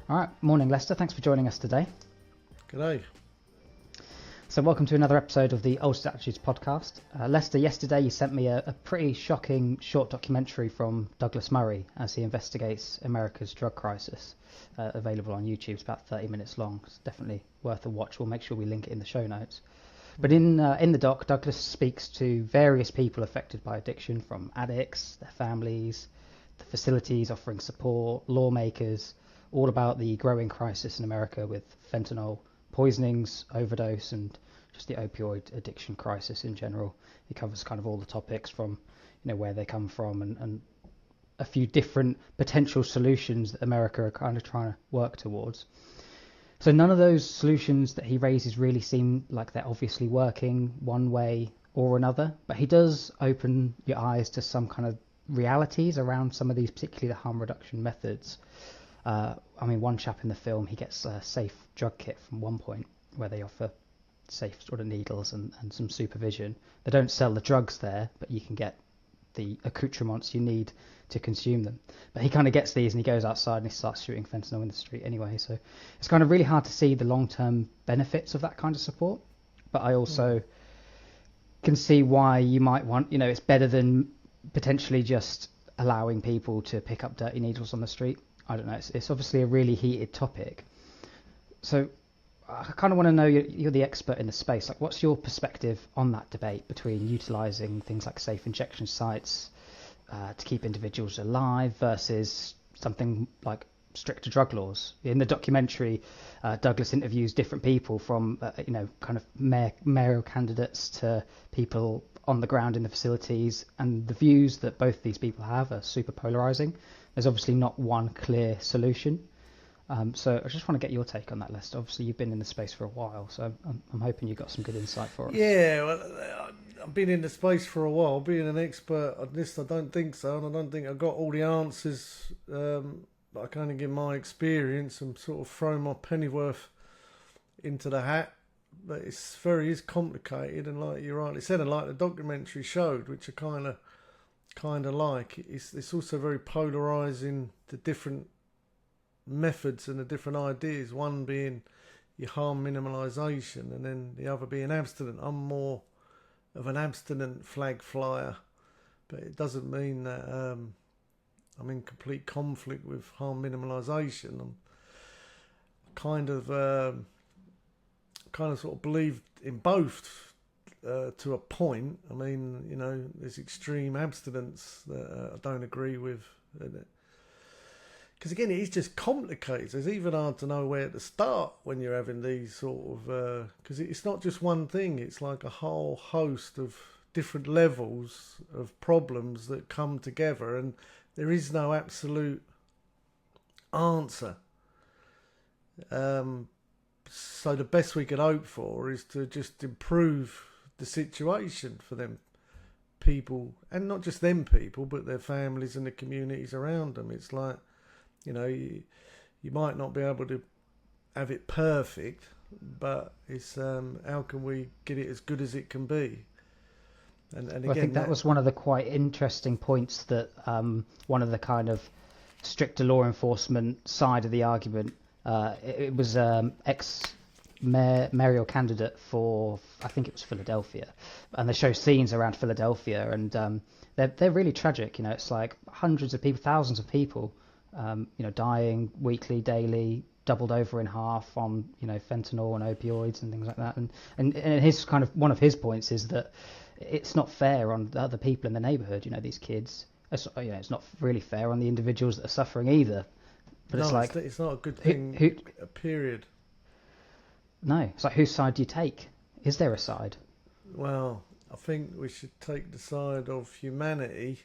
All right, morning Lester, thanks for joining us today. G'day. So welcome to another episode of the Old Statutes podcast. Lester, yesterday you sent me a pretty shocking short documentary from Douglas Murray as he investigates America's drug crisis, available on YouTube. It's about 30 minutes long. It's definitely worth a watch. We'll make sure we link it in the show notes. But in the doc, Douglas speaks to various people affected by addiction, from addicts, their families, the facilities offering support, lawmakers, all about the growing crisis in America with fentanyl poisonings, overdose, and just the opioid addiction crisis in general. He covers kind of all the topics from, where they come from and a few different potential solutions that America are kind of trying to work towards. So none of those solutions that he raises really seem like they're obviously working one way or another, but he does open your eyes to some kind of realities around some of these, particularly the harm reduction methods. One chap in the film, he gets a safe drug kit from one point where they offer safe sort of needles and some supervision. They don't sell the drugs there, but you can get the accoutrements you need to consume them. But he kind of gets these and he goes outside and he starts shooting fentanyl in the street anyway. So it's kind of really hard to see the long-term benefits of that kind of support. But I also can see why you might want, it's better than potentially just allowing people to pick up dirty needles on the street. I don't know. It's obviously a really heated topic. So I kind of want to know, you're the expert in the space. Like, what's your perspective on that debate between utilising things like safe injection sites to keep individuals alive versus something like stricter drug laws? In the documentary, Douglas interviews different people from, kind of mayoral candidates to people on the ground in the facilities, and the views that both these people have are super polarising. There's obviously not one clear solution. So I just want to get your take on that, Lester. Obviously, you've been in the space for a while, so I'm hoping you've got some good insight for us. Yeah, well, I've been in the space for a while. Being an expert on this, I don't think so, and I don't think I've got all the answers. But I can only give my experience and sort of throw my pennyworth into the hat. But it's very complicated, and like you rightly said, and like the documentary showed, which I kind of like, it's also very polarising, the different methods and the different ideas, one being your harm minimalisation and then the other being abstinent. I'm more of an abstinent flag flyer, but it doesn't mean that I'm in complete conflict with harm minimalisation. I'm kind of sort of believe in both to a point. I mean, there's extreme abstinence that I don't agree with. Because again, it's just complicated. It's even hard to know where to start when you're having these sort of... Because it's not just one thing. It's like a whole host of different levels of problems that come together, and there is no absolute answer. So the best we could hope for is to just improve the situation for them people, and not just them people, but their families and the communities around them. It's like, you might not be able to have it perfect, but it's how can we get it as good as it can be? And again, I think that was one of the quite interesting points that one of the kind of stricter law enforcement side of the argument, it was ex-mayoral candidate for, I think it was Philadelphia, and they show scenes around Philadelphia, and they're really tragic. It's like hundreds of people, thousands of people, dying weekly, daily, doubled over in half on, fentanyl and opioids and things like that. And his kind of, one of his points is that it's not fair on the other people in the neighborhood, these kids. It's not really fair on the individuals that are suffering either. But no, it's like, it's not a good thing, period. No, it's like, whose side do you take? Is there a side? Well, I think we should take the side of humanity,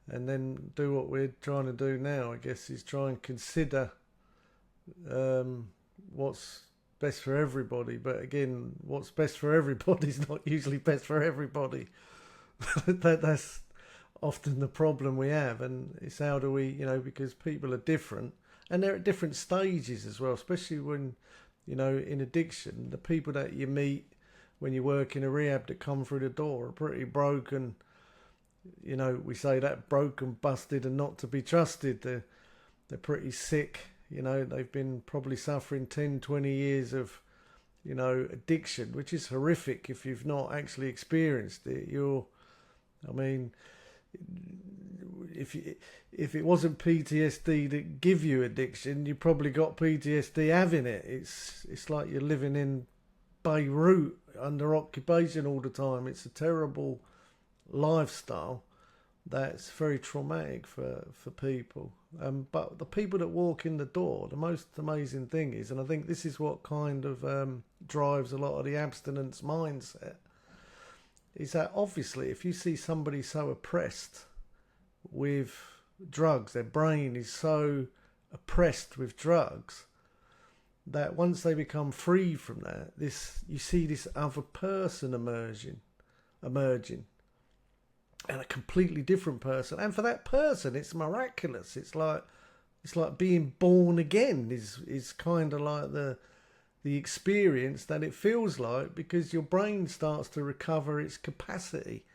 and then do what we're trying to do now, I guess, is try and consider what's best for everybody. But again, what's best for everybody is not usually best for everybody. That's often the problem we have, and it's how do we, because people are different, and they're at different stages as well, especially when, in addiction, the people that you meet when you work in a rehab that come through the door are pretty broken. We say that broken, busted, and not to be trusted. They're pretty sick, You know, they've been probably suffering 10, 20 years of, you know, addiction, which is horrific if you've not actually experienced it. I mean, if it wasn't PTSD that give you addiction, you probably got PTSD having it. It's like you're living in Beirut under occupation all the time. It's a terrible lifestyle that's very traumatic for people. But the people that walk in the door, the most amazing thing is, and I think this is what kind of drives a lot of the abstinence mindset, is that obviously if you see somebody so oppressed with drugs, their brain is so oppressed with drugs, that once they become free from that, you see this other person emerging, and a completely different person. And for that person, it's miraculous. It's like being born again is kind of like the experience that it feels like, because your brain starts to recover its capacity.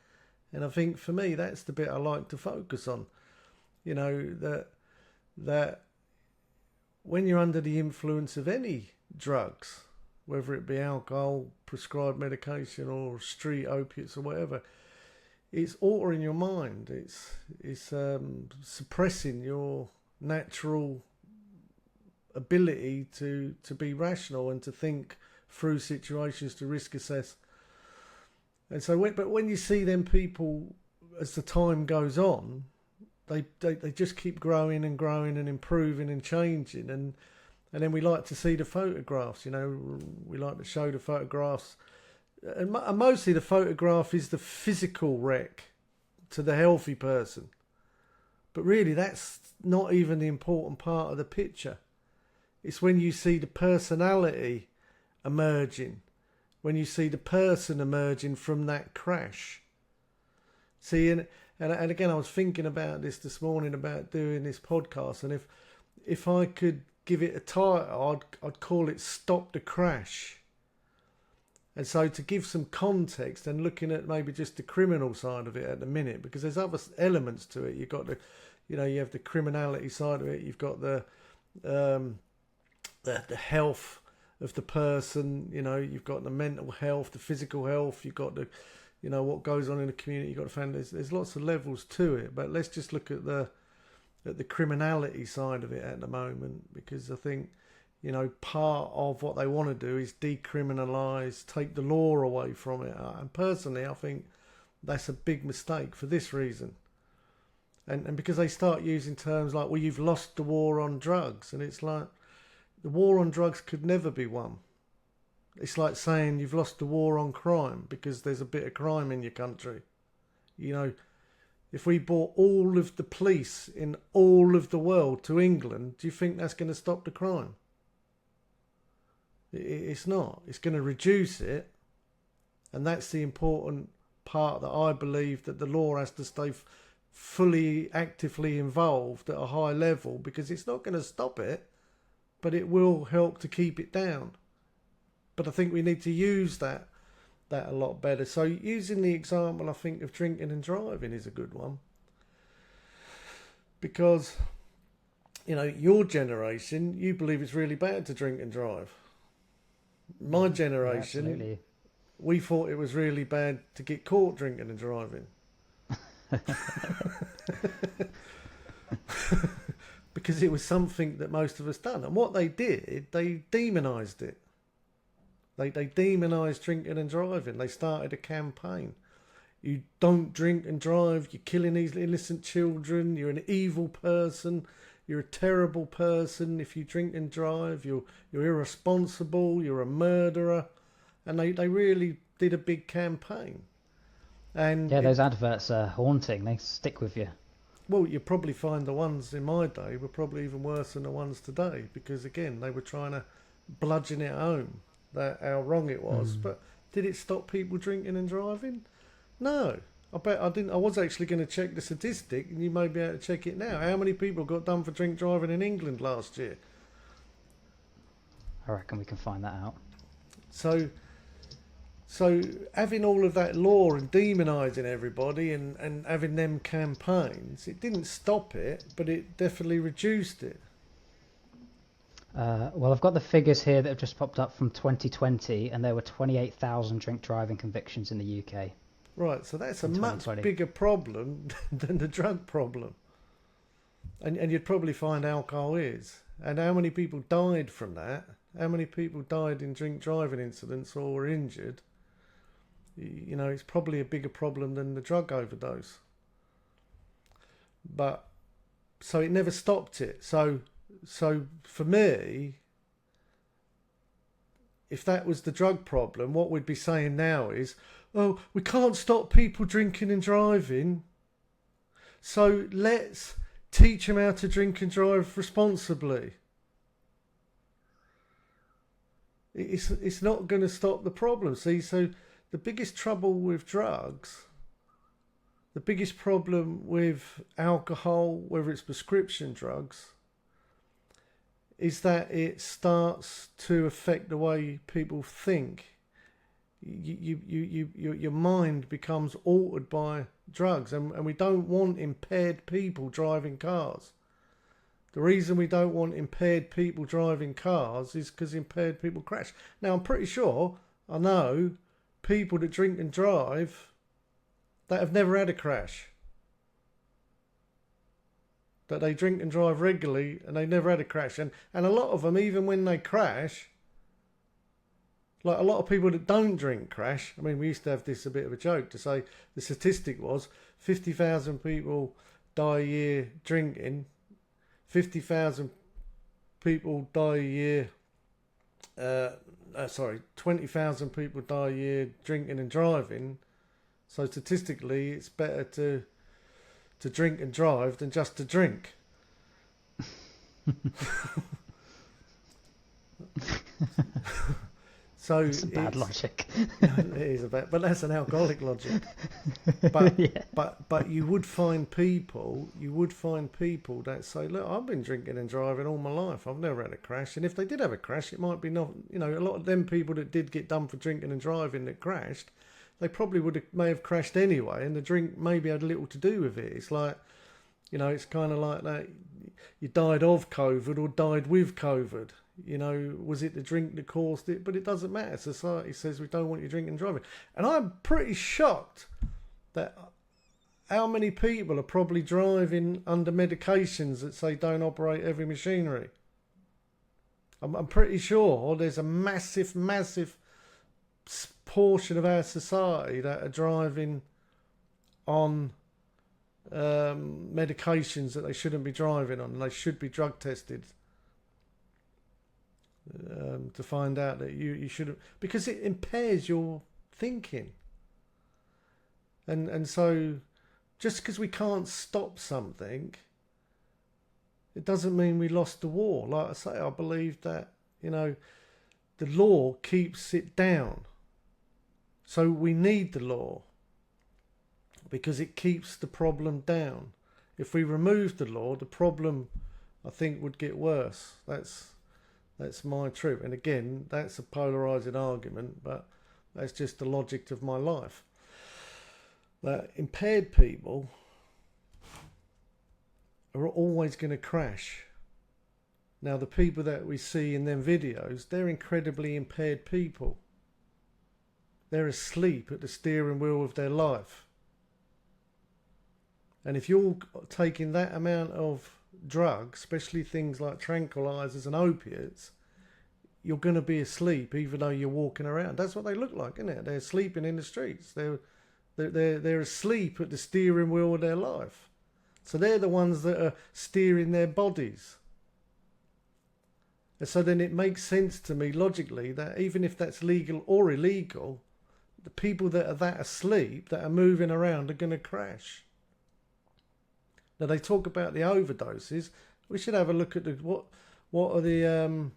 And I think for me, that's the bit I like to focus on. You know, that when you're under the influence of any drugs, whether it be alcohol, prescribed medication, or street opiates or whatever, it's altering your mind. It's suppressing your natural ability to be rational and to think through situations, to risk assess. And so, when you see them people, as the time goes on, they just keep growing and growing and improving and changing. And then we like to see the photographs. You know, we like to show the photographs. And mostly the photograph is the physical wreck to the healthy person. But really, that's not even the important part of the picture. It's when you see the personality emerging, when you see the person emerging from that crash. See, and again, I was thinking about this morning, about doing this podcast, and if I could give it a title, I'd call it "Stop the Crash." And so, to give some context and looking at maybe just the criminal side of it at the minute, because there's other elements to it. You've got you have the criminality side of it. You've got the health of the person. You know, you've got the mental health, the physical health. You've got what goes on in the community. You've got the family. There's lots of levels to it. But let's just look at the criminality side of it at the moment, because I think, you know, part of what they want to do is decriminalise, take the law away from it. And personally, I think that's a big mistake for this reason. And because they start using terms like, well, you've lost the war on drugs. And it's like, the war on drugs could never be won. It's like saying you've lost the war on crime because there's a bit of crime in your country. You know, if we brought all of the police in all of the world to England, do you think that's going to stop the crime? It's not. It's going to reduce it. And that's the important part that I believe, that the law has to stay fully actively involved at a high level, because it's not going to stop it, but it will help to keep it down. But I think we need to use that a lot better. So using the example, I think, of drinking and driving is a good one. Because, you know, your generation, you believe it's really bad to drink and drive. My generation, Yeah, we thought it was really bad to get caught drinking and driving. Because it was something that most of us done. And what they did, they demonised it. They demonised drinking and driving. They started a campaign. You don't drink and drive. You're killing these innocent children. You're an evil person. You're a terrible person. If you drink and drive, you're irresponsible. You're a murderer. And they really did a big campaign. And yeah, those adverts are haunting. They stick with you. Well, you probably find the ones in my day were probably even worse than the ones today, because again, they were trying to bludgeon it home that how wrong it was. But did it stop people drinking and driving? No. I bet I didn't. I was actually going to check the statistic, and you may be able to check it now. How many people got done for drink driving in England last year? I reckon we can find that out. So having all of that law and demonising everybody and having them campaigns, it didn't stop it, but it definitely reduced it. Well, I've got the figures here that have just popped up from 2020, and there were 28,000 drink driving convictions in the UK. Right, so that's a in much 2020. bigger problem than the drug problem. And you'd probably find alcohol is. And how many people died from that? How many people died in drink driving incidents or were injured? You know, it's probably a bigger problem than the drug overdose. But, so it never stopped it. So for me, if that was the drug problem, what we'd be saying now is, oh, we can't stop people drinking and driving, so let's teach them how to drink and drive responsibly. It's not going to stop the problem. See, so the biggest trouble with drugs, the biggest problem with alcohol, whether it's prescription drugs, is that it starts to affect the way people think. Your mind becomes altered by drugs, and we don't want impaired people driving cars. The reason we don't want impaired people driving cars is because impaired people crash. Now, I'm pretty sure I know people that drink and drive that have never had a crash. That they drink and drive regularly and they never had a crash. And a lot of them, even when they crash, like a lot of people that don't drink crash. I mean, we used to have this a bit of a joke to say the statistic was 50,000 people die a year drinking, 50,000 people die a year, 20,000 people die a year drinking and driving. So statistically, it's better to drink and drive than just to drink. So it's bad logic. It is but that's an alcoholic logic. But Yeah. but you would find people that say, look, I've been drinking and driving all my life. I've never had a crash. And if they did have a crash, it might be not. You know, a lot of them people that did get done for drinking and driving that crashed, they probably may have crashed anyway, and the drink maybe had little to do with it. It's like, you know, it's kind of like that. You died of COVID or died with COVID. You know, was it the drink that caused it? But it doesn't matter. Society says we don't want you drinking and driving. And I'm pretty shocked that how many people are probably driving under medications that say don't operate heavy machinery. I'm pretty sure there's a massive portion of our society that are driving on medications that they shouldn't be driving on, and they should be drug tested to find out that you shouldn't, because it impairs your thinking. And so just because we can't stop something, it doesn't mean we lost the war. Like I say, I believe that, you know, the law keeps it down. So we need the law because it keeps the problem down. If we remove the law, the problem, I think, would get worse. That's my truth. And again, that's a polarising argument, but that's just the logic of my life. That impaired people are always going to crash. Now, the people that we see in them videos, they're incredibly impaired people. They're asleep at the steering wheel of their life. And if you're taking that amount of drugs, especially things like tranquilizers and opiates, you're going to be asleep even though you're walking around. That's what they look like, isn't it? They're sleeping in the streets. They're asleep at the steering wheel of their life. So they're the ones that are steering their bodies. And so then it makes sense to me logically that even if that's legal or illegal, the people that are that asleep, that are moving around, are going to crash. Now they talk about the overdoses. We should have a look at what are the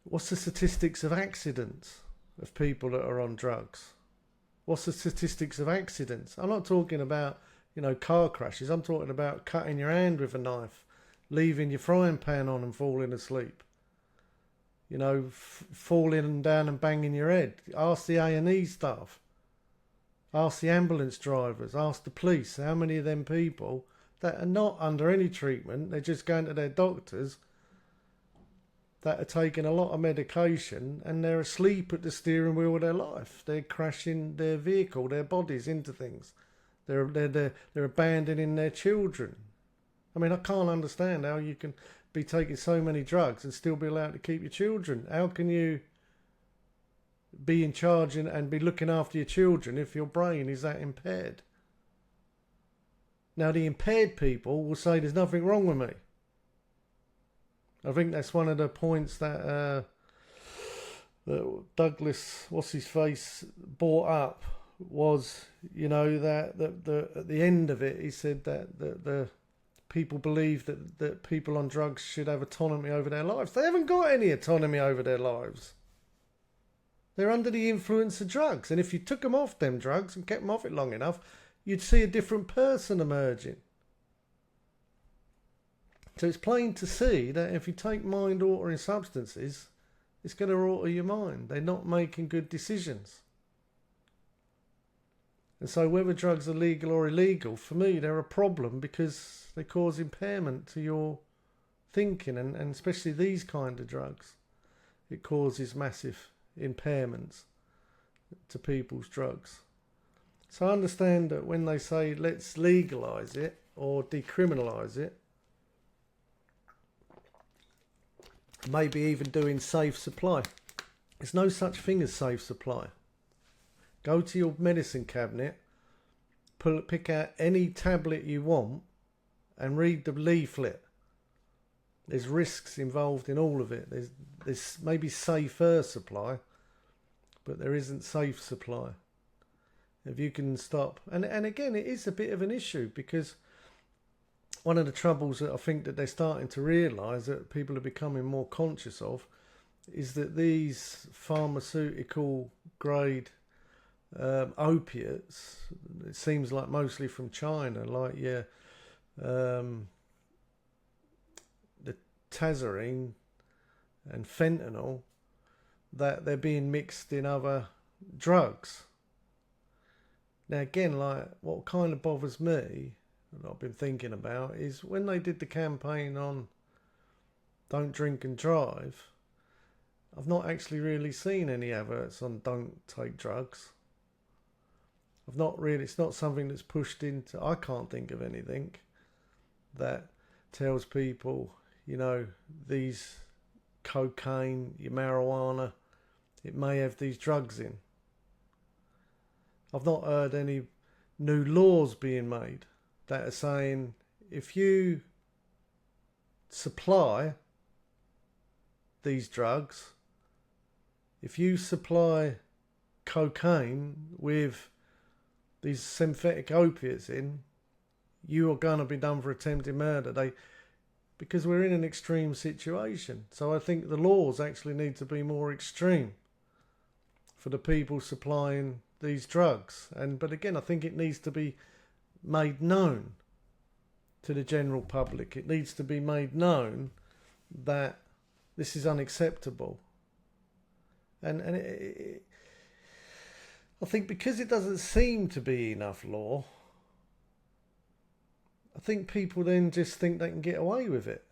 what's the statistics of accidents of people that are on drugs? What's the statistics of accidents? I'm not talking about, you know, car crashes. I'm talking about cutting your hand with a knife, leaving your frying pan on and falling asleep. You know, falling down and banging your head. Ask the A&E staff. Ask the ambulance drivers. Ask the police. How many of them people that are not under any treatment. They're just going to their doctors that are taking a lot of medication, and they're asleep at the steering wheel of their life. They're crashing their vehicle, their bodies into things. They're abandoning their children. I mean, I can't understand how you can be taking so many drugs and still be allowed to keep your children. How can you be in charge and be looking after your children if your brain is that impaired? Now, the impaired people will say there's nothing wrong with me. I think that's one of the points that Douglas, what's his face, brought up was, you know, that at the end of it, he said that the people believe that people on drugs should have autonomy over their lives. They haven't got any autonomy over their lives. They're under the influence of drugs. And if you took them off them drugs and kept them off it long enough, you'd see a different person emerging. So it's plain to see that if you take mind-altering substances, it's going to alter your mind. They're not making good decisions. And so whether drugs are legal or illegal, for me, they're a problem because they cause impairment to your thinking, and especially these kind of drugs. It causes massive impairments to people's drugs. So I understand that when they say let's legalise it or decriminalise it, maybe even doing safe supply. There's no such thing as safe supply. Go to your medicine cabinet, pick out any tablet you want and read the leaflet. There's risks involved in all of it. There's maybe safer supply, but there isn't safe supply. If you can stop, and again, it is a bit of an issue because one of the troubles that I think that they're starting to realise that people are becoming more conscious of is that these pharmaceutical grade opiates, it seems like mostly from China, like the tazarine and fentanyl, that they're being mixed in other drugs. Now again, like what kind of bothers me, that I've been thinking about, is when they did the campaign on Don't Drink and Drive, I've not actually really seen any adverts on don't take drugs. It's not something that's pushed into, I can't think of anything that tells people, you know, these cocaine, your marijuana, it may have these drugs in. I've not heard any new laws being made that are saying if you supply these drugs, if you supply cocaine with these synthetic opiates in, you are going to be done for attempted murder. Because we're in an extreme situation. So I think the laws actually need to be more extreme for the people supplying these drugs. But again, I think it needs to be made known to the general public. It needs to be made known that this is unacceptable. And I think because it doesn't seem to be enough law, I think people then just think they can get away with it.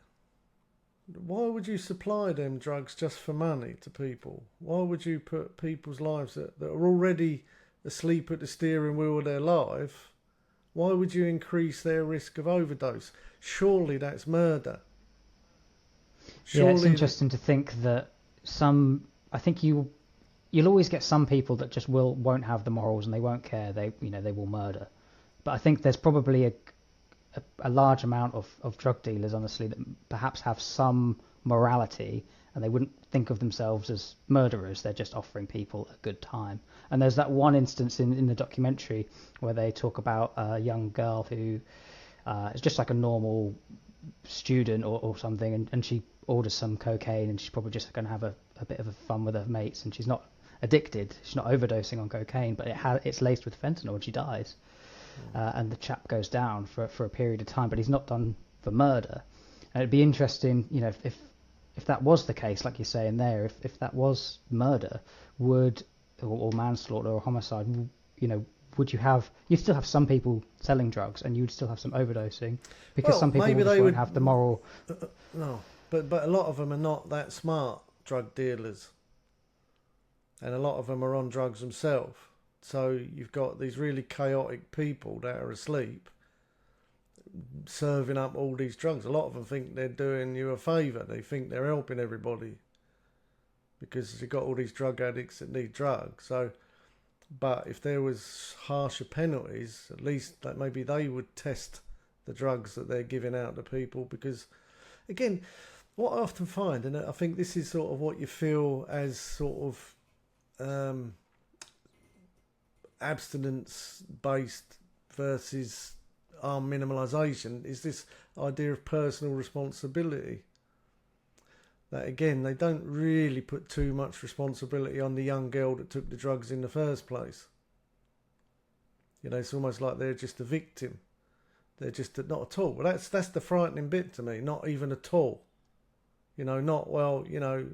Why would you supply them drugs just for money to people? Why would you put people's lives that are already asleep at the steering wheel of their life, why would you increase their risk of overdose? Surely that's murder. Yeah, it's interesting to think that I think you'll always get some people that just won't have the morals and they won't care. They will murder. But I think there's probably a large amount of drug dealers, honestly, that perhaps have some morality and they wouldn't think of themselves as murderers. They're just offering people a good time. And there's that one instance in the documentary where they talk about a young girl who is just like a normal student or something, and she orders some cocaine and she's probably just going to have a bit of fun with her mates, and she's not addicted, she's not overdosing on cocaine, but it's laced with fentanyl and she dies. And the chap goes down for a period of time, but he's not done for murder. And it'd be interesting, if that was the case, like you're saying there, if that was murder, or manslaughter or homicide, you'd still have some people selling drugs, and you'd still have some overdosing, because Well, some people maybe just they won't would. have the moral. No, but a lot of them are not that smart drug dealers, and a lot of them are on drugs themselves. So you've got these really chaotic people that are asleep, serving up all these drugs. A lot of them think they're doing you a favour. They think they're helping everybody because you've got all these drug addicts that need drugs. So, but if there was harsher penalties, at least that maybe they would test the drugs that they're giving out to people. Because, again, what I often find, and I think this is sort of what you feel as sort of abstinence-based versus harm minimalisation, is this idea of personal responsibility. That again, they don't really put too much responsibility on the young girl that took the drugs in the first place. You know, it's almost like they're just a victim. They're just not at all. Well, that's the frightening bit to me. Not even at all. You know, not, well, you know,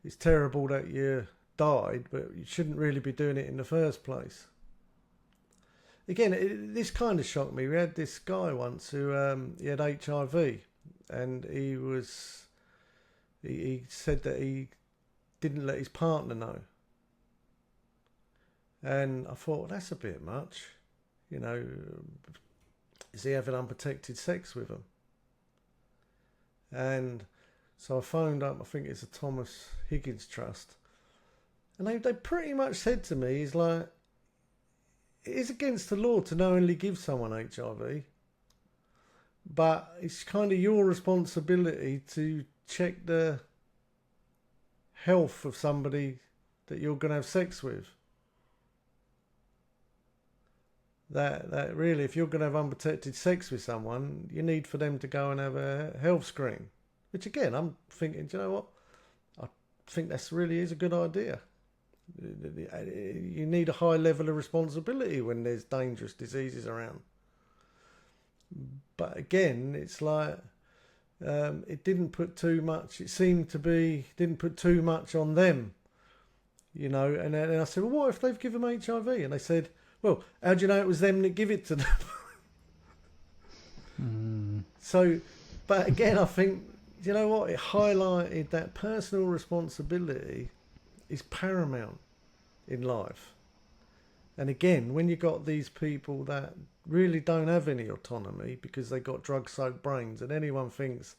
it's terrible that you died, but you shouldn't really be doing it in the first place. Again, this kind of shocked me. We had this guy once who he had HIV, and he said that he didn't let his partner know. And I thought, well, that's a bit much. You know, is he having unprotected sex with him? And so I phoned up, I think it's a Thomas Higgins Trust. And they pretty much said to me, he's like, it is against the law to knowingly give someone HIV, but it's kind of your responsibility to check the health of somebody that you're going to have sex with. That really, if you're going to have unprotected sex with someone, you need for them to go and have a health screen. Which again, I'm thinking, do you know what? I think that's really is a good idea. You need a high level of responsibility when there's dangerous diseases around. But again, it's like it didn't put too much. It seemed to be didn't put too much on them, you know. And then I said, well, what if they've given them HIV? And they said, well, how do you know it was them that give it to them? So, but again, I think, you know what? It highlighted that personal responsibility is paramount in life. And again, when you got these people that really don't have any autonomy because they got drug-soaked brains, and anyone thinks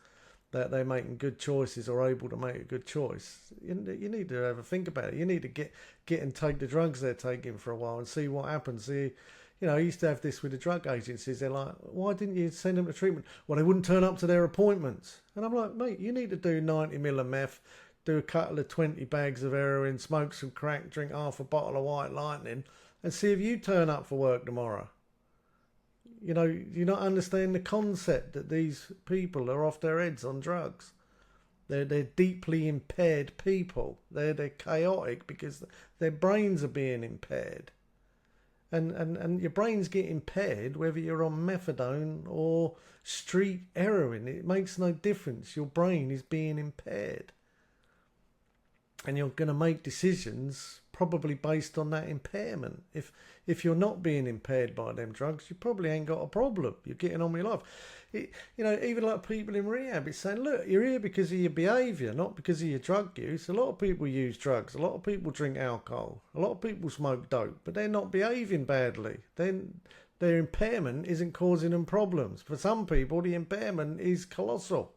that they're making good choices or able to make a good choice, you need to have a think about it. You need to get and take the drugs they're taking for a while and see what happens. See, you know, I used to have this with the drug agencies. They're like, why didn't you send them to treatment? Well, they wouldn't turn up to their appointments. And I'm like, mate, you need to do 90 mil of meth, do a couple of 20 bags of heroin, smoke some crack, drink half a bottle of White Lightning, and see if you turn up for work tomorrow. You know, you not understand the concept that these people are off their heads on drugs. They're deeply impaired people. They're chaotic because their brains are being impaired. And your brains get impaired whether you're on methadone or street heroin. It makes no difference. Your brain is being impaired. And you're going to make decisions probably based on that impairment. If you're not being impaired by them drugs, you probably ain't got a problem. You're getting on with your life. You know, even like people in rehab, it's saying, look, you're here because of your behaviour, not because of your drug use. A lot of people use drugs. A lot of people drink alcohol. A lot of people smoke dope, but they're not behaving badly. Then their impairment isn't causing them problems. For some people, the impairment is colossal.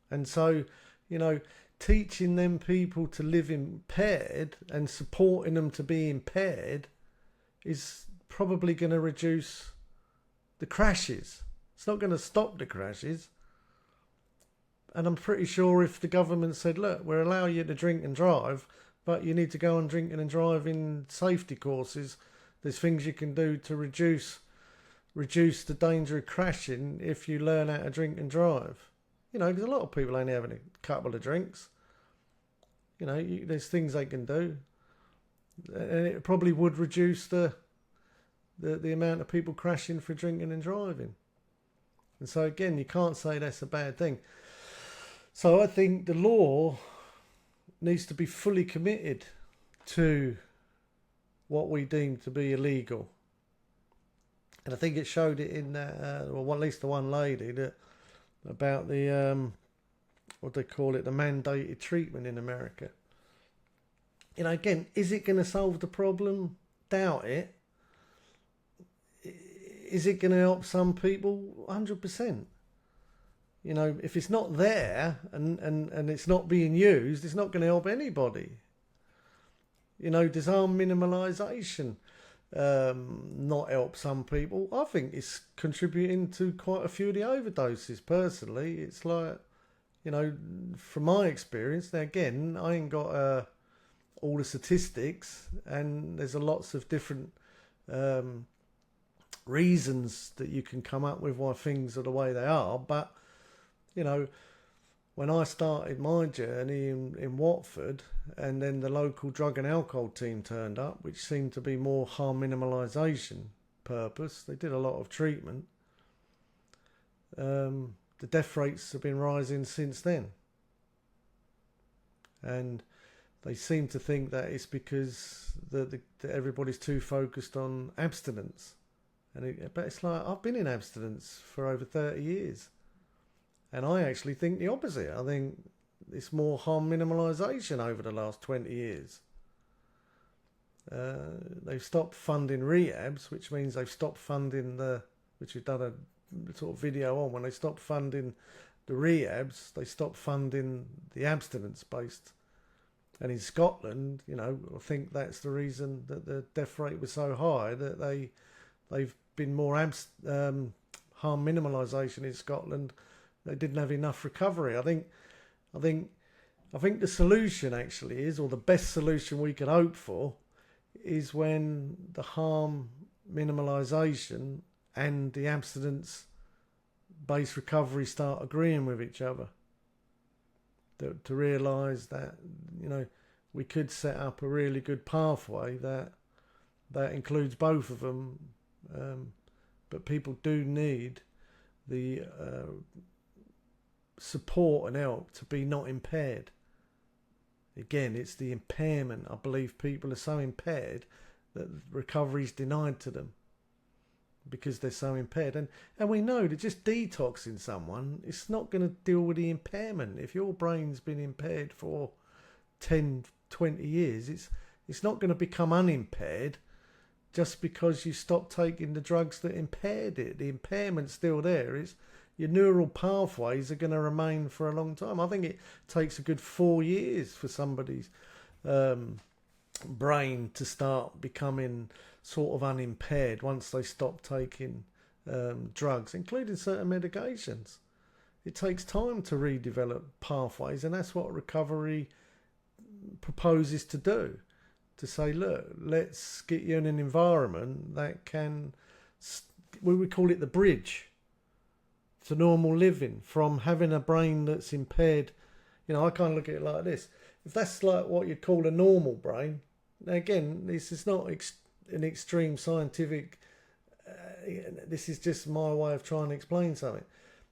And so, you know, teaching them people to live impaired and supporting them to be impaired is probably going to reduce the crashes. It's not going to stop the crashes. And I'm pretty sure if the government said, look, we'll allow you to drink and drive, but you need to go on drinking and driving safety courses, there's things you can do to reduce the danger of crashing if you learn how to drink and drive. You know, because a lot of people only having a couple of drinks. You know, there's things they can do. And it probably would reduce the amount of people crashing for drinking and driving. And so, again, you can't say that's a bad thing. So I think the law needs to be fully committed to what we deem to be illegal. And I think it showed it in well, at least the one lady that about the what they call it, the mandated treatment in America. You know, again, is it going to solve the problem? Doubt it. Is it going to help some people? 100%. You know, if it's not there and it's not being used, it's not going to help anybody. You know, does harm minimalisation not help some people? I think it's contributing to quite a few of the overdoses, personally. It's like, you know, from my experience, now again, I ain't got all the statistics, and there's lots of different reasons that you can come up with why things are the way they are. But, you know, when I started my journey in Watford, and then the local drug and alcohol team turned up, which seemed to be more harm minimalisation purpose, they did a lot of treatment. The death rates have been rising since then. And they seem to think that it's because that everybody's too focused on abstinence. But it's like, I've been in abstinence for over 30 years. And I actually think the opposite. I think it's more harm minimalisation over the last 20 years. They've stopped funding rehabs, which means they've stopped funding which we've done a sort of video on, when they stopped funding the rehabs, they stopped funding the abstinence-based. And in Scotland, you know, I think that's the reason that the death rate was so high, that they've been more harm minimalisation in Scotland. They didn't have enough recovery. I think the solution actually is, or the best solution we could hope for, is when the harm minimalisation and the abstinence-based recovery start agreeing with each other. To realise that, you know, we could set up a really good pathway that includes both of them, but people do need the support and help to be not impaired. Again, it's the impairment. I believe people are so impaired that recovery is denied to them because they're so impaired. And we know that just detoxing someone, it's not going to deal with the impairment. If your brain's been impaired for 10, 20 years, it's not going to become unimpaired just because you stop taking the drugs that impaired it. The impairment's still there. Your neural pathways are going to remain for a long time. I think it takes a good 4 years for somebody's brain to start becoming sort of unimpaired once they stop taking drugs, including certain medications. It takes time to redevelop pathways, and that's what recovery proposes to do. To say, look, let's get you in an environment that can, we would call it the bridge to normal living, from having a brain that's impaired. You know, I kind of look at it like this. If that's like what you'd call a normal brain, now again, this is not an extreme scientific, this is just my way of trying to explain something.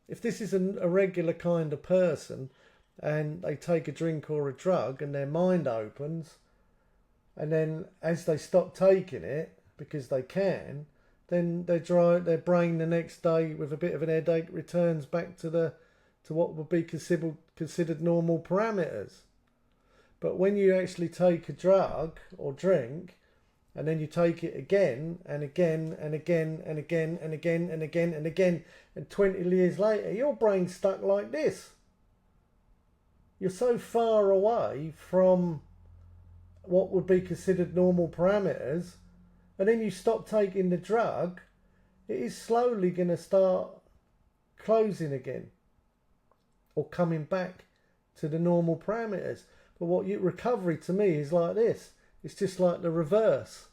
If this is a regular kind of person and they take a drink or a drug and their mind opens, and then as they stop taking it, because they can, then their brain the next day with a bit of an headache returns back to what would be considered normal parameters. But when you actually take a drug or drink, and then you take it again and again and again and again and again and again and again, and 20 years later, your brain's stuck like this. You're so far away from what would be considered normal parameters, and then you stop taking the drug, it is slowly going to start closing again or coming back to the normal parameters. But recovery to me is like this. It's just like the reverse.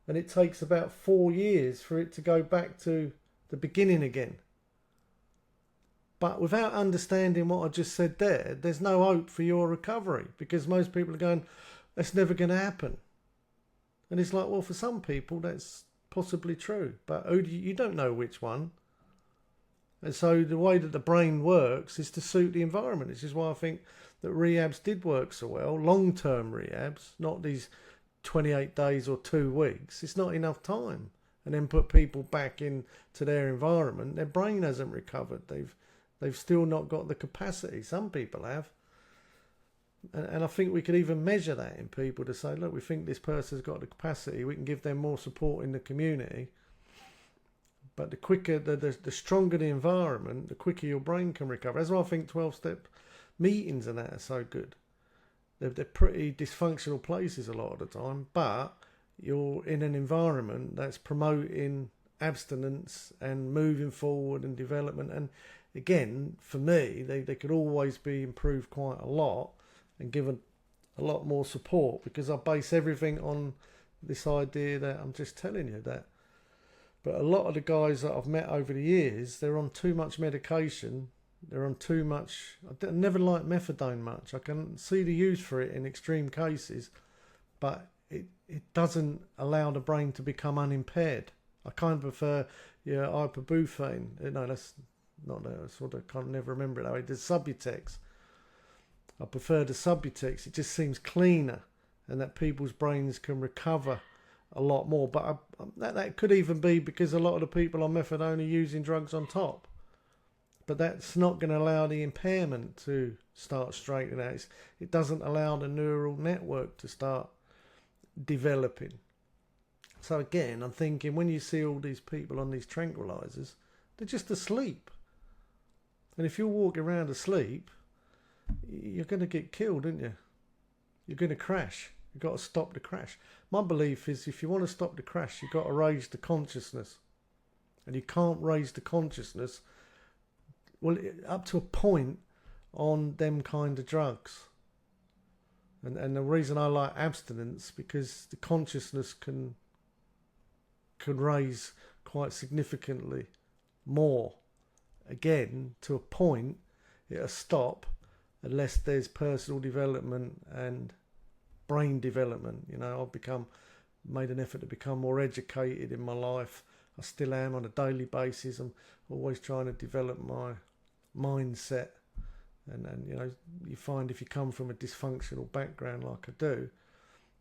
And it takes about 4 years for it to go back to the beginning again. But without understanding what I just said there, there's no hope for your recovery, because most people are going, that's never going to happen. And it's like, well, for some people that's possibly true, but you don't know which one. And so the way that the brain works is to suit the environment. This is why I think that rehabs did work so well, long-term rehabs, not these 28 days or 2 weeks, it's not enough time. And then put people back into their environment, their brain hasn't recovered. They've still not got the capacity. Some people have. And I think we could even measure that in people to say, look, we think this person's got the capacity. We can give them more support in the community. But the quicker, the stronger the environment, the quicker your brain can recover. That's why I think 12-step meetings and that are so good. They're pretty dysfunctional places a lot of the time, but you're in an environment that's promoting abstinence and moving forward and development. And again, for me, they could always be improved quite a lot and given a lot more support, because I base everything on this idea that I'm just telling you that. But a lot of the guys that I've met over the years, they're on too much medication. They're on too much. I never liked methadone much. I can see the use for it in extreme cases, but it doesn't allow the brain to become unimpaired. I kind of prefer ibuprofen. No, that's not that. I sort of can't never remember it that way. The Subutex. I prefer the Subutex. It just seems cleaner, and that people's brains can recover a lot more. But that could even be because a lot of the people on methadone are using drugs on top. But that's not going to allow the impairment to start straightening out. It doesn't allow the neural network to start developing. So again, I'm thinking when you see all these people on these tranquilizers, they're just asleep. And if you're walking around asleep, you're going to get killed, aren't you? You're going to crash. You've got to stop the crash. My belief is if you want to stop the crash, you've got to raise the consciousness. And you can't raise the consciousness, well, up to a point on them kind of drugs. And the reason I like abstinence, because the consciousness can raise quite significantly more. Again, to a point, it'll stop unless there's personal development and brain development. You know, I've made an effort to become more educated in my life. I still am on a daily basis. I'm always trying to develop my mindset. And you know, you find if you come from a dysfunctional background like I do,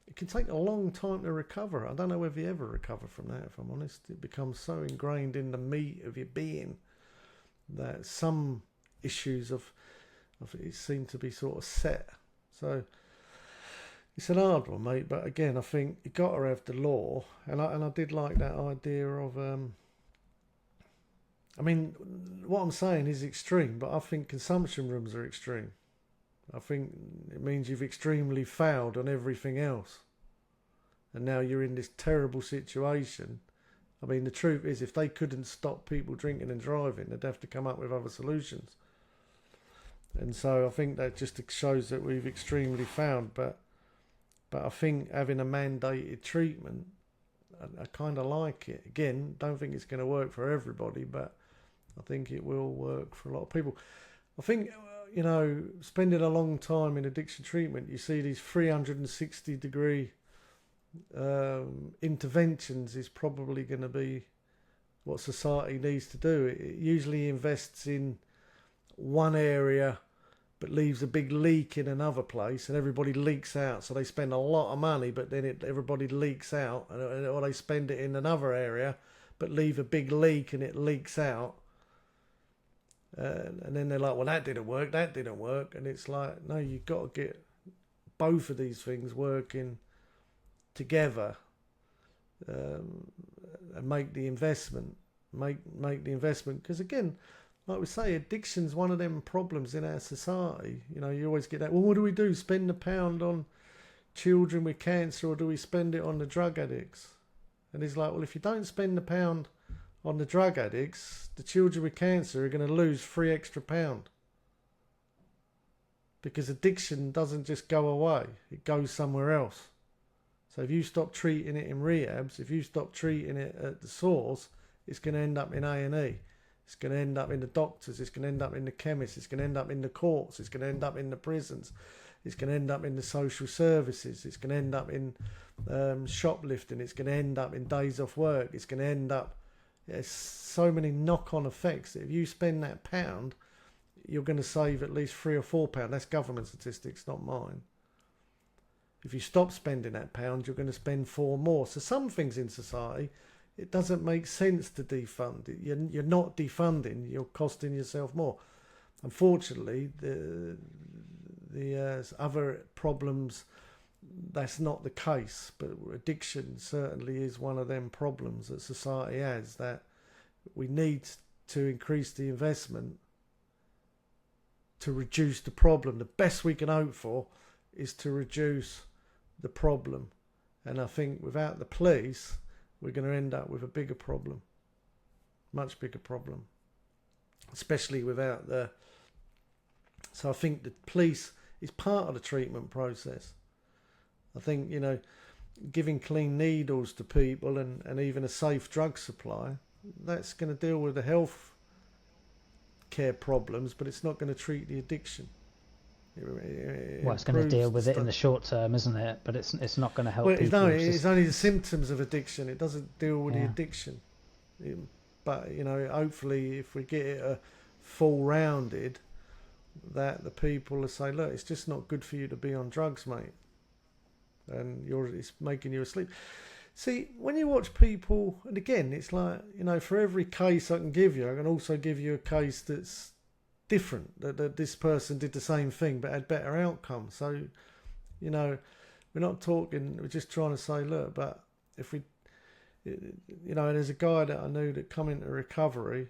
it can take a long time to recover. I don't know whether you ever recover from that, if I'm honest. It becomes so ingrained in the meat of your being that some issues of it seem to be sort of set. So it's an hard one, mate. But again, I think you got to have the law, and I did like that idea of. I mean, what I'm saying is extreme, but I think consumption rooms are extreme. I think it means you've extremely failed on everything else. And now you're in this terrible situation. I mean, the truth is, if they couldn't stop people drinking and driving, they'd have to come up with other solutions. And so I think that just shows that we've extremely failed. But I think having a mandated treatment, I kind of like it. Again, don't think it's going to work for everybody, but I think it will work for a lot of people. I think, you know, spending a long time in addiction treatment, you see these 360-degree interventions is probably going to be what society needs to do. It usually invests in one area but leaves a big leak in another place, and everybody leaks out. So they spend a lot of money, but then everybody leaks out, or they spend it in another area but leave a big leak and it leaks out. And then they're like, well, that didn't work. And it's like, no, you've got to get both of these things working together and make the investment. Make the investment. Because again, like we say, addiction's one of them problems in our society. You know, you always get that, well, what do we do? Spend £1 on children with cancer, or do we spend it on the drug addicts? And it's like, well, if you don't spend £1 on the drug addicts, the children with cancer are going to lose £3 extra. Because addiction doesn't just go away, it goes somewhere else. So if you stop treating it in rehabs, if you stop treating it at the source, it's going to end up in A&E. It's going to end up in the doctors, it's going to end up in the chemists, it's going to end up in the courts, it's going to end up in the prisons, it's going to end up in the social services, it's going to end up in shoplifting, it's going to end up in days off work, it's going to end up. There's so many knock-on effects that if you spend that £1, you're going to save at least £3 or £4. That's government statistics, not mine. If you stop spending that pound, you're going to spend 4 more. So some things in society, it doesn't make sense to defund it. You're not defunding, you're costing yourself more. Unfortunately, the other problems, that's not the case, but addiction certainly is one of them problems that society has, that we need to increase the investment to reduce the problem. The best we can hope for is to reduce the problem. And I think without the police, we're going to end up with a bigger problem, much bigger problem, especially without the... So I think the police is part of the treatment process. I think, you know, giving clean needles to people and even a safe drug supply, that's going to deal with the health care problems, but it's not going to treat the addiction. Well, it's going to deal with it in the short term, isn't it? But it's not going to help people. No, it's only the symptoms of addiction. It doesn't deal with the addiction. But, you know, hopefully if we get it full rounded, that the people will say, look, it's just not good for you to be on drugs, mate. And it's making you asleep. See, when you watch people, and again, it's like, you know, for every case I can give you, I can also give you a case that's different, that this person did the same thing but had better outcome. So, you know, we're not talking, we're just trying to say, look, but if we, you know, there's a guy that I knew that come into recovery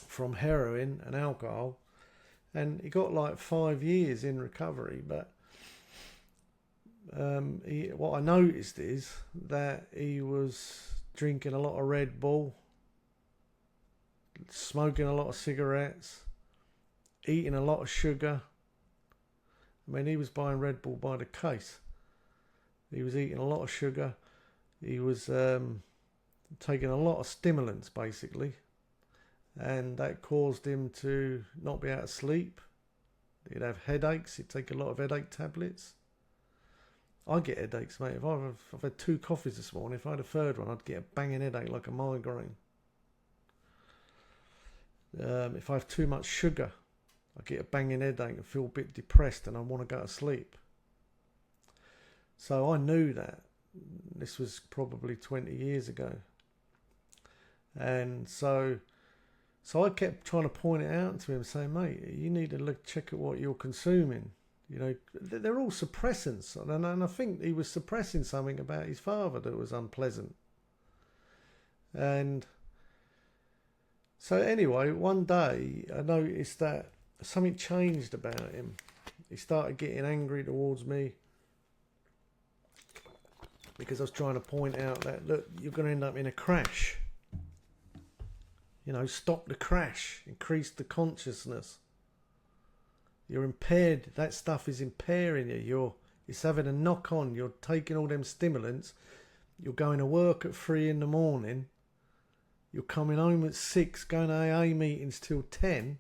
from heroin and alcohol, and he got like 5 years in recovery, but what I noticed is that he was drinking a lot of Red Bull, smoking a lot of cigarettes, eating a lot of sugar. I mean, he was buying Red Bull by the case. He was eating a lot of sugar. He was taking a lot of stimulants, basically. And that caused him to not be able to sleep. He'd have headaches. He'd take a lot of headache tablets. I get headaches, mate. If I've had 2 coffees this morning, if I had a third one, I'd get a banging headache like a migraine. If I have too much sugar, I get a banging headache and feel a bit depressed and I want to go to sleep. So I knew that. This was probably 20 years ago. And so I kept trying to point it out to him, saying, mate, you need to check at what you're consuming. You know, they're all suppressants. And I think he was suppressing something about his father that was unpleasant. And so anyway, one day I noticed that something changed about him. He started getting angry towards me because I was trying to point out that, look, you're going to end up in a crash. You know, stop the crash, increase the consciousness. You're impaired. That stuff is impairing you. It's having a knock on. You're taking all them stimulants. You're going to work at 3 in the morning. You're coming home at 6, going to AA meetings till 10,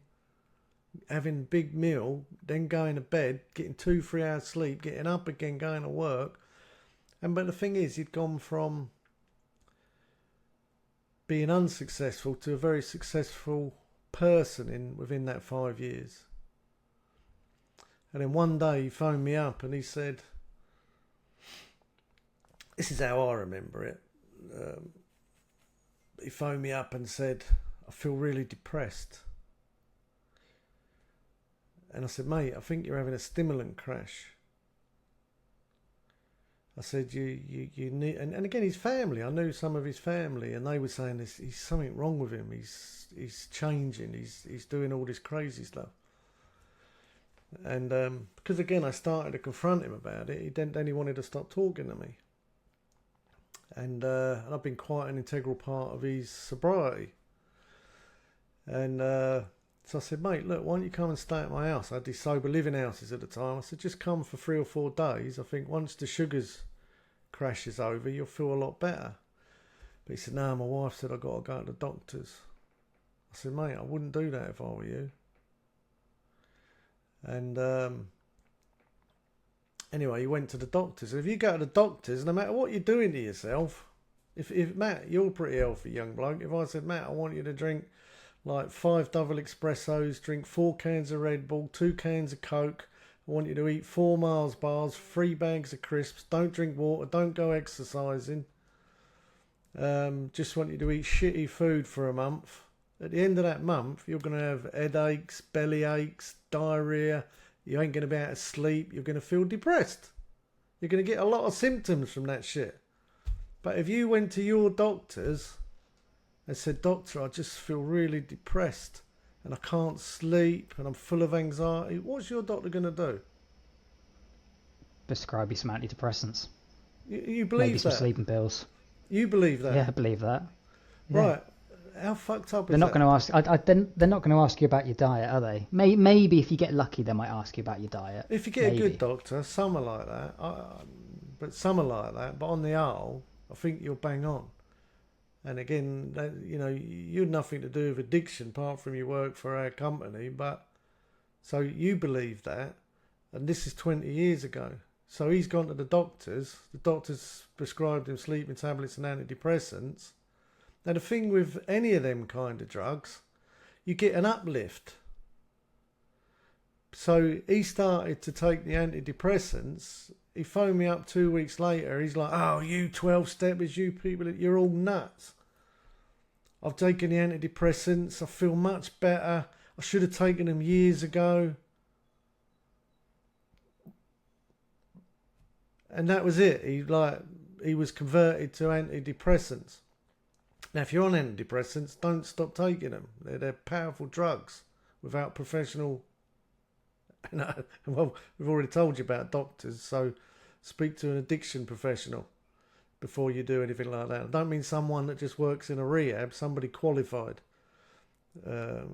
having a big meal, then going to bed, getting 2-3 hours sleep, getting up again, going to work. But the thing is, he'd gone from being unsuccessful to a very successful person within that 5 years. And then one day he phoned me up and he said, this is how I remember it. He phoned me up and said, I feel really depressed. And I said, mate, I think you're having a stimulant crash. I said, you need... And again, his family, I knew some of his family, and they were saying he's something wrong with him. He's changing. He's doing all this crazy stuff. And because again, I started to confront him about it. Then he wanted to stop talking to me. And I've been quite an integral part of his sobriety. And so I said, mate, look, why don't you come and stay at my house? I had these sober living houses at the time. I said, just come for 3 or 4 days. I think once the sugars crash is over, you'll feel a lot better. But he said, no, my wife said I've got to go to the doctors. I said, mate, I wouldn't do that if I were you. And anyway, he went to the doctors. And if you go to the doctors, no matter what you're doing to yourself, if Matt, you're a pretty healthy young bloke. If I said, Matt, I want you to drink like 5 double espressos, drink 4 cans of Red Bull, 2 cans of Coke, I I want you to eat 4 Mars bars, 3 bags of crisps, don't drink water, don't go exercising. Just want you to eat shitty food for a month. At the end of that month, you're going to have headaches, belly aches, diarrhea. You ain't going to be able to sleep. You're going to feel depressed. You're going to get a lot of symptoms from that shit. But if you went to your doctors and said, doctor, I just feel really depressed and I can't sleep and I'm full of anxiety, what's your doctor going to do? Prescribe you some antidepressants. You believe Maybe that? some sleeping pills. You believe that? Yeah, I believe that. Yeah. Right. How fucked up is They're not that? going to ask. They're not going to ask you about your diet, are they? Maybe if you get lucky, they might ask you about your diet. If you get a good doctor, some are like that. But on the whole, I think you're bang on. And again, you've nothing to do with addiction apart from you work for our company. But so you believe that, and this is 20 years ago. So he's gone to the doctors. The doctors prescribed him sleeping tablets and antidepressants. Now, the thing with any of them kind of drugs, you get an uplift. So he started to take the antidepressants. He phoned me up 2 weeks later. He's like, oh, you 12-steppers, you people, you're all nuts. I've taken the antidepressants. I feel much better. I should have taken them years ago. And that was it. He was converted to antidepressants. Now, if you're on antidepressants, don't stop taking them. They're powerful drugs without professional... Well, we've already told you about doctors, so speak to an addiction professional before you do anything like that. I don't mean someone that just works in a rehab, somebody qualified.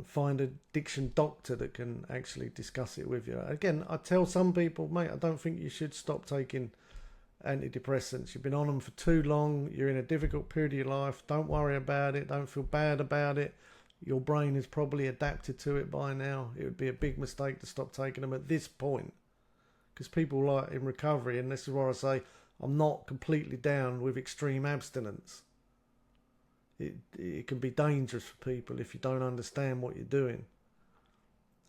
Find an addiction doctor that can actually discuss it with you. Again, I tell some people, mate, I don't think you should stop taking antidepressants. You've been on them for too long. You're in a difficult period of your life. Don't worry about it. Don't feel bad about it. Your brain is probably adapted to it by now. It would be a big mistake to stop taking them at this point, because people like in recovery, and this is where I say I'm not completely down with extreme abstinence. It can be dangerous for people if you don't understand what you're doing.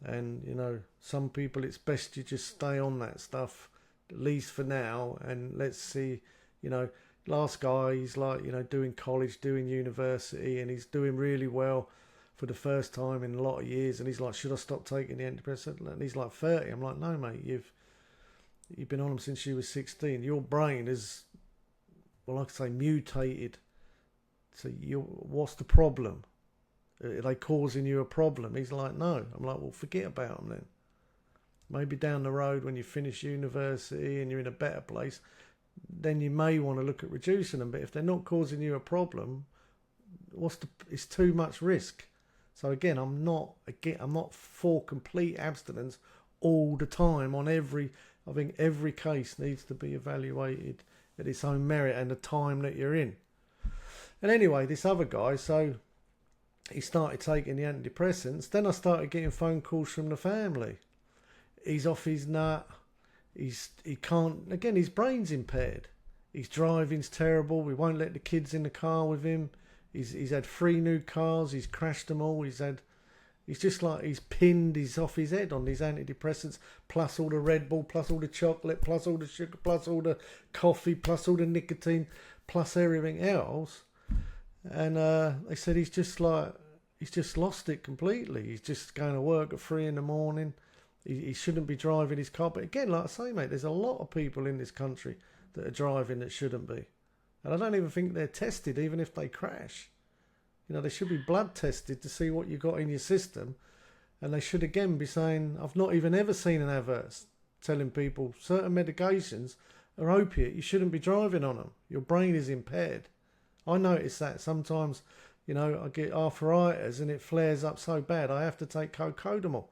And some people, it's best you just stay on that stuff, at least for now, and let's see. Last guy, he's doing college, doing university, and he's doing really well for the first time in a lot of years, and he's like, should I stop taking the antidepressant? And he's like 30. I'm like, no, mate, you've been on them since you were 16. Your brain is, well, like I say, mutated. So what's the problem? Are they causing you a problem? He's like, no. I'm like, well, forget about them then. Maybe down the road when you finish university and you're in a better place, then you may want to look at reducing them. But if they're not causing you a problem, it's too much risk. So again, I'm not for complete abstinence all the time on every. I think every case needs to be evaluated at its own merit and the time that you're in. And anyway, this other guy, so he started taking the antidepressants. Then I started getting phone calls from the family. He's off his nut. He can't. Again, his brain's impaired. His driving's terrible. We won't let the kids in the car with him. He's had 3 new cars. He's crashed them all. He's just like he's pinned. He's off his head on these antidepressants, plus all the Red Bull, plus all the chocolate, plus all the sugar, plus all the coffee, plus all the nicotine, plus everything else. And they said he's just lost it completely. He's just going to work at 3 a.m. He shouldn't be driving his car. But again, like I say, mate, there's a lot of people in this country that are driving that shouldn't be. And I don't even think they're tested, even if they crash. They should be blood tested to see what you got in your system. And they should again be saying, I've not even ever seen an advert telling people certain medications are opiate. You shouldn't be driving on them. Your brain is impaired. I notice that sometimes, I get arthritis and it flares up so bad I have to take cocodamol.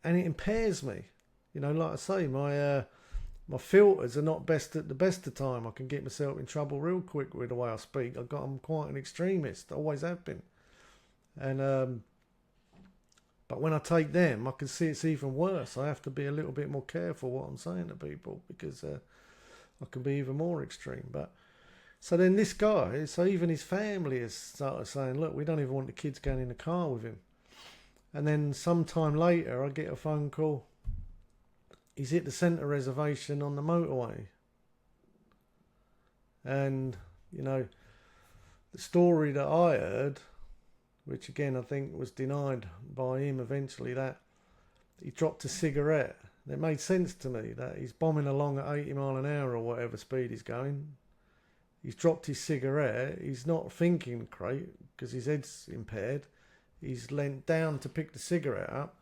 And it impairs me. Like I say, my filters are not best at the best of time. I can get myself in trouble real quick with the way I speak. I'm quite an extremist. I always have been. And but when I take them, I can see it's even worse. I have to be a little bit more careful what I'm saying to people, because I can be even more extreme. But so then this guy, so even his family has started saying, look, we don't even want the kids going in the car with him. And then sometime later, I get a phone call he's hit the centre reservation on the motorway. And, you know, the story that I heard, which again I think was denied by him eventually, that he dropped a cigarette. It made sense to me that he's bombing along at 80 mile an hour or whatever speed he's going. He's dropped his cigarette. He's not thinking great because his head's impaired. He's leant down to pick the cigarette up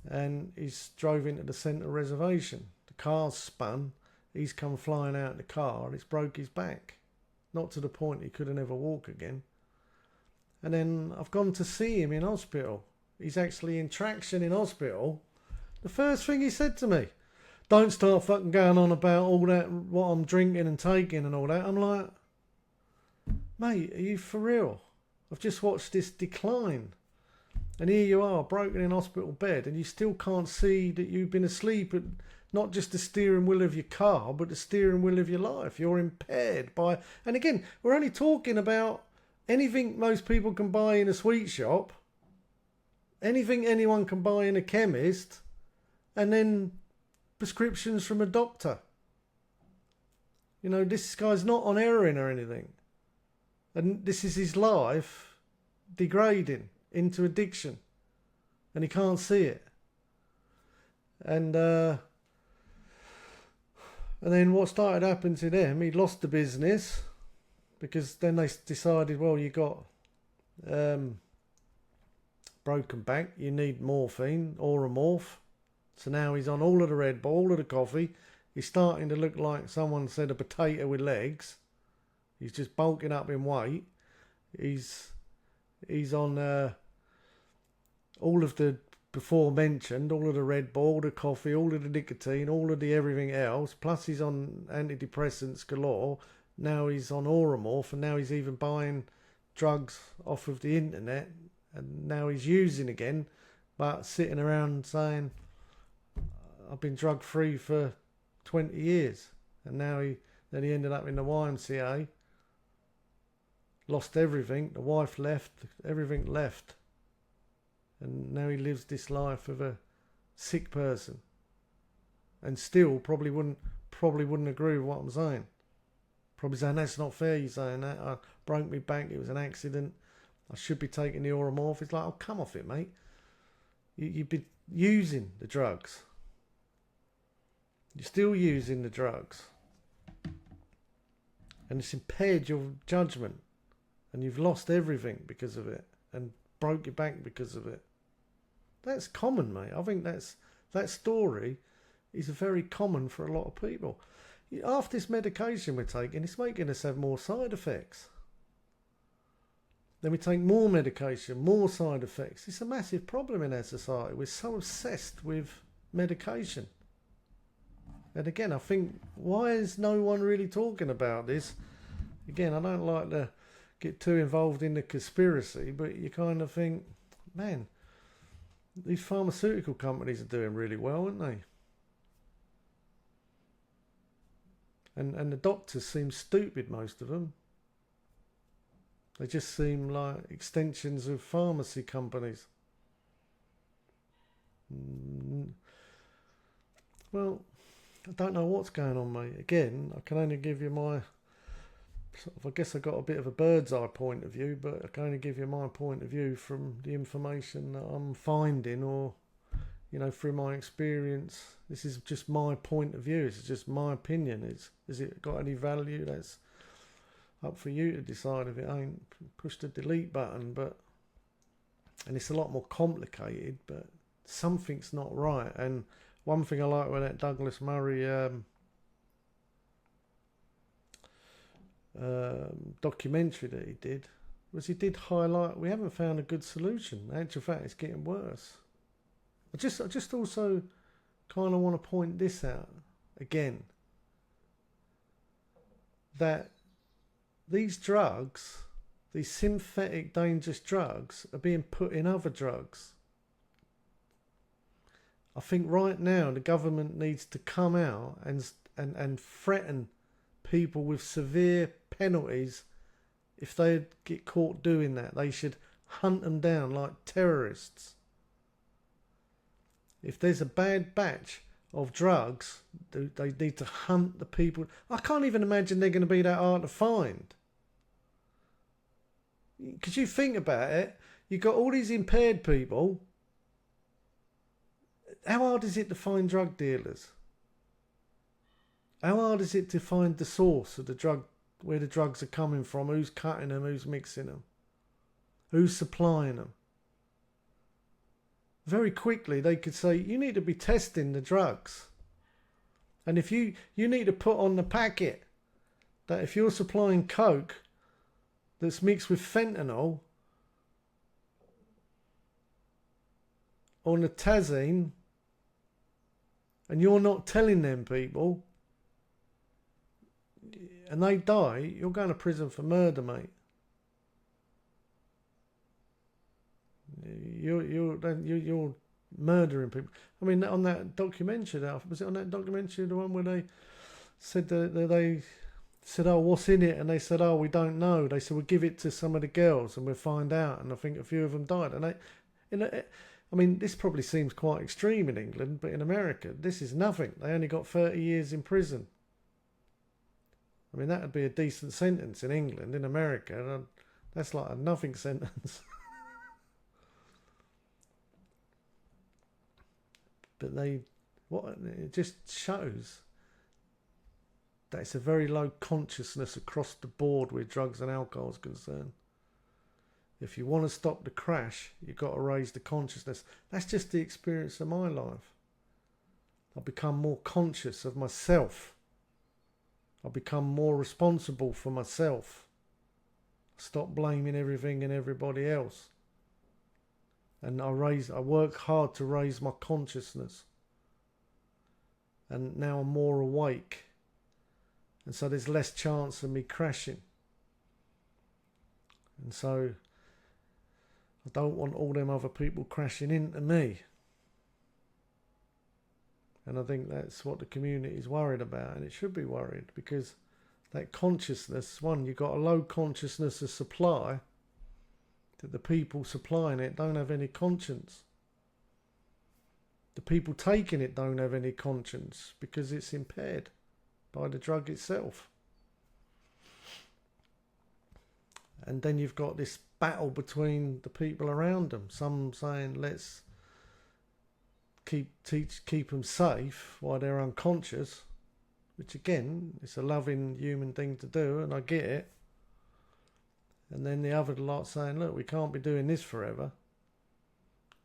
and he's drove into the centre reservation. The car's spun. He's come flying out of the car and it's broke his back. Not to the point he couldn't ever walk again. And then I've gone to see him in hospital. He's actually in traction in hospital. The first thing he said to me, don't start fucking going on about all that, what I'm drinking and taking and all that. I'm like, mate, are you for real? I've just watched this decline. And here you are, broken in hospital bed, and you still can't see that you've been asleep at not just the steering wheel of your car, but the steering wheel of your life. You're impaired by... And again, we're only talking about anything most people can buy in a sweet shop, anything anyone can buy in a chemist, and then prescriptions from a doctor. You know, this guy's not on heroin or anything. And this is his life degrading into addiction. And he can't see it. And then what started happening to them, he lost the business because then they decided, well, you got broken back, you need morphine, Oromorph. So now he's on all of the Red Bull, all of the coffee. He's starting to look like someone said a potato with legs. He's just bulking up in weight. He's on all of the before mentioned, all of the Red Bull, the coffee, all of the nicotine, all of the everything else. Plus he's on antidepressants galore. Now he's on Oromorph, and now he's even buying drugs off of the internet. And now he's using again, but sitting around saying, I've been drug free for 20 years. And now he ended up in the YMCA. Lost everything. The wife left. Everything left. And now he lives this life of a sick person. And still probably wouldn't agree with what I'm saying. Probably saying, that's not fair, you're saying that. I broke my back, it was an accident. I should be taking the Oromorph. It's like, oh, come off it, mate. You've been using the drugs. You're still using the drugs. And it's impaired your judgment. And you've lost everything because of it. And broke your back because of it. That's common, mate. I think that story is very common for a lot of people. After this medication we're taking, it's making us have more side effects. Then we take more medication, more side effects. It's a massive problem in our society. We're so obsessed with medication. And again, I think, why is no one really talking about this? Again, I don't like to get too involved in the conspiracy, but you kind of think, man, these pharmaceutical companies are doing really well, aren't they? And the doctors seem stupid, most of them. They just seem like extensions of pharmacy companies. Well, I don't know what's going on, mate. Again, I can only give you my... I guess I got a bit of a bird's eye point of view, but I can only give you my point of view from the information that I'm finding, or, you know, through my experience. This is just my point of view. It's just my opinion. Has it got any value? That's up for you to decide. If it ain't, push the delete button. And it's a lot more complicated, but something's not right. And one thing I like with that Douglas Murray documentary that he did was he did highlight we haven't found a good solution. In actual fact, it's getting worse. I just also kind of want to point this out again, that these drugs, these synthetic dangerous drugs, are being put in other drugs. I think right now the government needs to come out and threaten people with severe penalties if they get caught doing that. They should hunt them down like terrorists. If there's a bad batch of drugs, they need to hunt the people. I can't even imagine they're going to be that hard to find. Because you think about it, you've got all these impaired people. How hard is it to find drug dealers? How hard is it to find the source of the drug, where the drugs are coming from, who's cutting them, who's mixing them, who's supplying them? Very quickly they could say, you need to be testing the drugs. And if you need to put on the packet that if you're supplying coke that's mixed with fentanyl or nitazine, and you're not telling them people, and they die, you're going to prison for murder, mate. You're murdering people. I mean, on that documentary, was it on that documentary, the one where they said that they said, oh, what's in it? And they said, oh, we don't know. They said, we'll give it to some of the girls and we'll find out. And I think a few of them died. And I mean, this probably seems quite extreme in England, but in America, this is nothing. They only got 30 years in prison. I mean, that would be a decent sentence in England. In America, that's like a nothing sentence. But it just shows that it's a very low consciousness across the board where drugs and alcohol is concerned. If you want to stop the crash, you've got to raise the consciousness. That's just the experience of my life. I've become more conscious of myself. I've become more responsible for myself. Stop blaming everything and everybody else. And I work hard to raise my consciousness. And now I'm more awake. And so there's less chance of me crashing. And so I don't want all them other people crashing into me. And I think that's what the community is worried about, and it should be worried, because that consciousness, one, you've got a low consciousness of supply, that the people supplying it don't have any conscience. The people taking it don't have any conscience because it's impaired by the drug itself. And then you've got this battle between the people around them. Some saying, let's keep them safe while they're unconscious, which again, it's a loving human thing to do, and I get it. And then the other lot saying, look, we can't be doing this forever.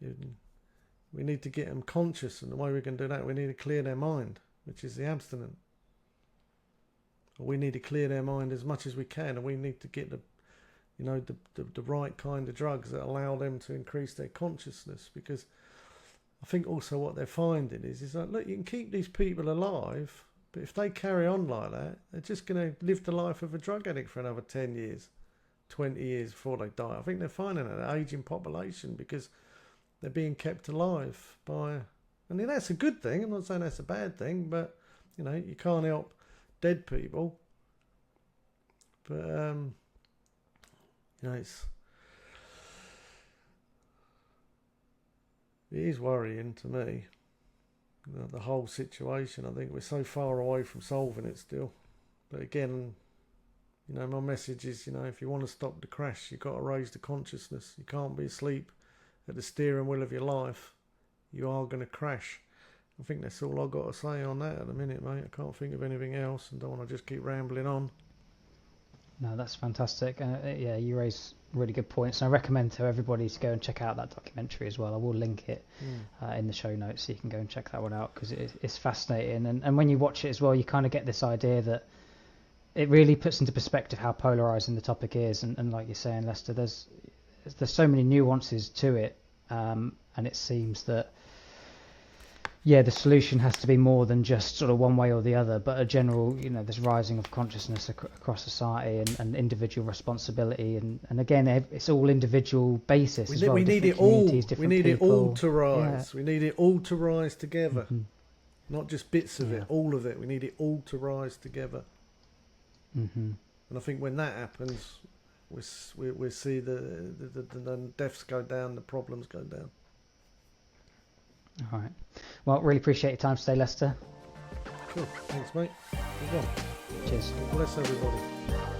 We need to get them conscious, and the way we can do that, we need to clear their mind, which is the abstinent. We need to clear their mind as much as we can, and we need to get the right kind of drugs that allow them to increase their consciousness. Because I think also what they're finding is like, look, you can keep these people alive, but if they carry on like that, they're just going to live the life of a drug addict for another 10 years, 20 years before they die. I think they're finding an aging population because they're being kept alive by... I mean, that's a good thing. I'm not saying that's a bad thing, but, you can't help dead people. But, it is worrying to me, the whole situation. I think we're so far away from solving it still. But again, my message is, if you want to stop the crash, you've got to raise the consciousness. You can't be asleep at the steering wheel of your life. You are going to crash. I think that's all I've got to say on that at the minute, mate. I can't think of anything else and don't want to just keep rambling on. No, that's fantastic. Yeah, you raise really good points. And I recommend to everybody to go and check out that documentary as well. I will link it in the show notes so you can go and check that one out, because it's fascinating. And when you watch it as well, you kind of get this idea that it really puts into perspective how polarizing the topic is. And like you're saying, Lester, there's so many nuances to it. And it seems that, the solution has to be more than just sort of one way or the other, but a general, this rising of consciousness across society and individual responsibility. And again, it's all individual basis as well. We need it all. We need it all to rise. Yeah. We need it all to rise together. Mm-hmm. Not just bits of it, all of it. We need it all to rise together. Mm-hmm. And I think when that happens, we see the deaths go down, the problems go down. All right. Well, really appreciate your time today, Lester. Cool. Thanks, mate. Good one. Cheers. Bless everybody.